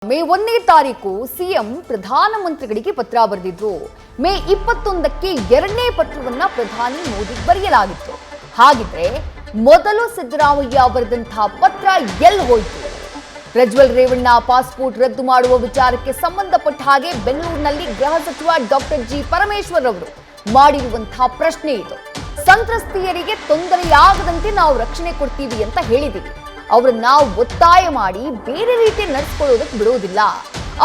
ಮೇ 1ನೇ ತಾರೀಕು ಸಿಎಂ ಪ್ರಧಾನಮಂತ್ರಿಗಳಿಗೆ ಪತ್ರ ಬರೆದಿದ್ರು. ಮೇ 21ಕ್ಕೆ ಎರಡನೇ ಪತ್ರವನ್ನ ಪ್ರಧಾನಿ ಮೋದಿಗೆ ಬರೆಯಲಾಗಿತ್ತು. ಹಾಗಿದ್ರೆ ಮೊದಲು ಸಿದ್ದರಾಮಯ್ಯ ಬರೆದಂತಹ ಪತ್ರ ಎಲ್ಲಿ ಹೋಯಿತು? ಪ್ರಜ್ವಲ್ ರೇವಣ್ಣ ಪಾಸ್ಪೋರ್ಟ್ ರದ್ದು ಮಾಡುವ ವಿಚಾರಕ್ಕೆ ಸಂಬಂಧಪಟ್ಟ ಹಾಗೆ ಬೆಂಗಳೂರಿನಲ್ಲಿ ಗೃಹ ಸಚಿವ ಡಾಕ್ಟರ್ ಜಿ ಪರಮೇಶ್ವರ್ ಅವರು ಮಾಡಿರುವಂತಹ ಪ್ರಶ್ನೆ ಇದು. ಸಂತ್ರಸ್ತೆಯರಿಗೆ ತೊಂದರೆಯಾಗದಂತೆ ನಾವು ರಕ್ಷಣೆ ಕೊಡ್ತೀವಿ ಅಂತ ಹೇಳಿದೀವಿ. ಅವರನ್ನ ಒತ್ತಾಯ ಮಾಡಿ ಬೇರೆ ರೀತಿ ನಡೆಸ್ಕೊಳ್ಳೋದಕ್ಕೆ ಬಿಡೋದಿಲ್ಲ.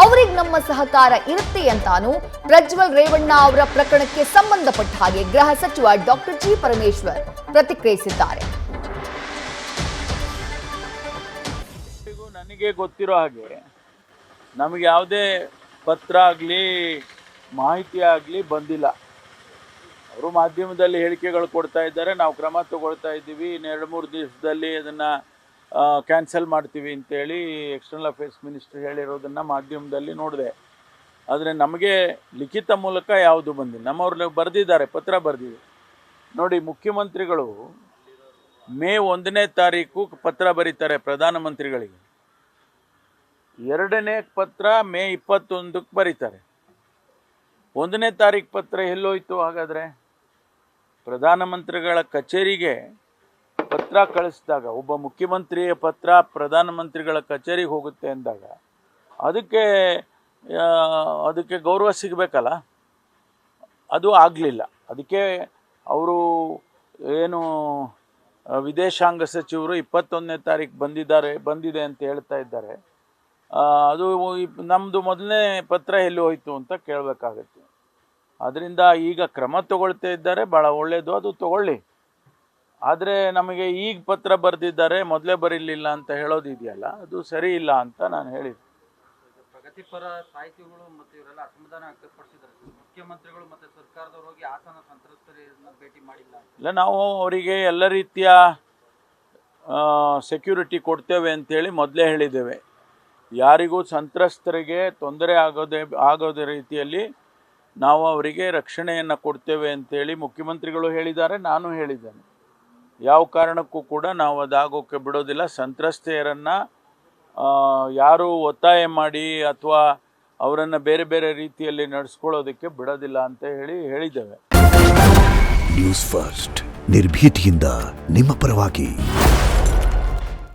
ಅವರಿಗೆ ನಮ್ಮ ಸಹಕಾರ ಇರುತ್ತೆ ಅಂತಾನು ಪ್ರಜ್ವಲ್ ರೇವಣ್ಣ ಅವರ ಪ್ರಕರಣಕ್ಕೆ ಸಂಬಂಧಪಟ್ಟ ಹಾಗೆ ಗೃಹ ಸಚಿವ ಡಾಕ್ಟರ್ ಜಿ ಪರಮೇಶ್ವರ್ ಪ್ರತಿಕ್ರಿಯಿಸಿದ್ದಾರೆ. ನನಗೆ ಗೊತ್ತಿರೋ ಹಾಗೆ ನಮಗೆ ಯಾವುದೇ ಪತ್ರ ಆಗಲಿ ಮಾಹಿತಿ ಆಗಲಿ ಬಂದಿಲ್ಲ. ಅವರು ಮಾಧ್ಯಮದಲ್ಲಿ ಹೇಳಿಕೆಗಳು ಕೊಡ್ತಾ ಇದ್ದಾರೆ, ನಾವು ಕ್ರಮ ತಗೊಳ್ತಾ ಇದ್ದೀವಿ, ಇನ್ನು 2-3 ದಿವಸದಲ್ಲಿ ಅದನ್ನು ಕ್ಯಾನ್ಸಲ್ ಮಾಡ್ತೀವಿ ಅಂತೇಳಿ ಎಕ್ಸ್ಟರ್ನಲ್ ಅಫೇರ್ಸ್ ಮಿನಿಸ್ಟರ್ ಹೇಳಿರೋದನ್ನು ಮಾಧ್ಯಮದಲ್ಲಿ ನೋಡಿದೆ. ಆದರೆ ನಮಗೆ ಲಿಖಿತ ಮೂಲಕ ಯಾವುದು ಬಂದಿಲ್ಲ. ನಮ್ಮವ್ರು ಬರೆದಿದ್ದಾರೆ, ಪತ್ರ ಬರೆದಿದೆ ನೋಡಿ. ಮುಖ್ಯಮಂತ್ರಿಗಳು ಮೇ 1ನೇ ತಾರೀಕು ಪತ್ರ ಬರೀತಾರೆ ಪ್ರಧಾನಮಂತ್ರಿಗಳಿಗೆ. 2ನೇ ಪತ್ರ ಮೇ 21ಕ್ಕೆ ಬರೀತಾರೆ. 1ನೇ ತಾರೀಕು ಪತ್ರ ಎಲ್ಲೋಯ್ತು? ಹಾಗಾದರೆ ಪ್ರಧಾನಮಂತ್ರಿಗಳ ಕಚೇರಿಗೆ ಪತ್ರ ಕಳಿಸಿದಾಗ, ಒಬ್ಬ ಮುಖ್ಯಮಂತ್ರಿಯ ಪತ್ರ ಪ್ರಧಾನಮಂತ್ರಿಗಳ ಕಚೇರಿಗೆ ಹೋಗುತ್ತೆ ಅಂದಾಗ ಅದಕ್ಕೆ ಗೌರವ ಸಿಗಬೇಕಲ್ಲ, ಅದು ಆಗಲಿಲ್ಲ. ಅದಕ್ಕೆ ಅವರು ಏನು ವಿದೇಶಾಂಗ ಸಚಿವರು 21ನೇ ತಾರೀಕು ಬಂದಿದೆ ಅಂತ ಹೇಳ್ತಾ ಇದ್ದಾರೆ. ಅದು ನಮ್ಮದು ಮೊದಲನೇ ಪತ್ರ ಎಲ್ಲಿ ಹೋಯಿತು ಅಂತ ಕೇಳಬೇಕಾಗತ್ತೆ. ಅದರಿಂದ ಈಗ ಕ್ರಮ ತಗೊಳ್ತಾ ಇದ್ದಾರೆ, ಭಾಳ ಒಳ್ಳೆಯದು, ಅದು ತಗೊಳ್ಳಿ. ಆದರೆ ನಮಗೆ ಈಗ ಪತ್ರ ಬರೆದಿದ್ದಾರೆ, ಮೊದಲೇ ಬರೀಲಿಲ್ಲ ಅಂತ ಹೇಳೋದಿದೆಯಲ್ಲ, ಅದು ಸರಿ ಇಲ್ಲ ಅಂತ ನಾನು ಹೇಳಿದೆ. ಪ್ರಗತಿಪರ ಸಾಹಿತಿಗಳು ಮತ್ತು ಇವರೆಲ್ಲ ಅಸಮಾಧಾನ ವ್ಯಕ್ತಪಡಿಸಿದ್ದಾರೆ. ಮುಖ್ಯಮಂತ್ರಿಗಳು ಮತ್ತು ಸರ್ಕಾರದವರು ಹೋಗಿ ಹಾಸನ ಸಂತ್ರಸ್ತರನ್ನು ಭೇಟಿ ಮಾಡಿಲ್ಲ. ಇಲ್ಲ, ನಾವು ಅವರಿಗೆ ಎಲ್ಲ ರೀತಿಯ ಸೆಕ್ಯೂರಿಟಿ ಕೊಡ್ತೇವೆ ಅಂತೇಳಿ ಮೊದಲೇ ಹೇಳಿದ್ದೇವೆ. ಯಾರಿಗೂ ಸಂತ್ರಸ್ತರಿಗೆ ತೊಂದರೆ ಆಗೋದ ರೀತಿಯಲ್ಲಿ ನಾವು ಅವರಿಗೆ ರಕ್ಷಣೆಯನ್ನು ಕೊಡ್ತೇವೆ ಅಂತೇಳಿ ಮುಖ್ಯಮಂತ್ರಿಗಳು ಹೇಳಿದ್ದಾರೆ, ನಾನು ಹೇಳಿದ್ದೇನೆ. ಯಾವ ಕಾರಣಕ್ಕೂ ಕೂಡ ನಾವು ಅದಾಗೋಕ್ಕೆ ಬಿಡೋದಿಲ್ಲ. ಸಂತ್ರಸ್ತೆಯರನ್ನು ಯಾರು ಒತ್ತಾಯ ಮಾಡಿ ಅಥವಾ ಅವರನ್ನು ಬೇರೆ ಬೇರೆ ರೀತಿಯಲ್ಲಿ ನಡೆಸ್ಕೊಳ್ಳೋದಕ್ಕೆ ಬಿಡೋದಿಲ್ಲ ಅಂತ ಹೇಳಿದ್ದೇವೆ. ನ್ಯೂಸ್ ಫಸ್ಟ್, ನಿರ್ಭೀತಿಯಿಂದ ನಿಮ್ಮ ಪರವಾಗಿ.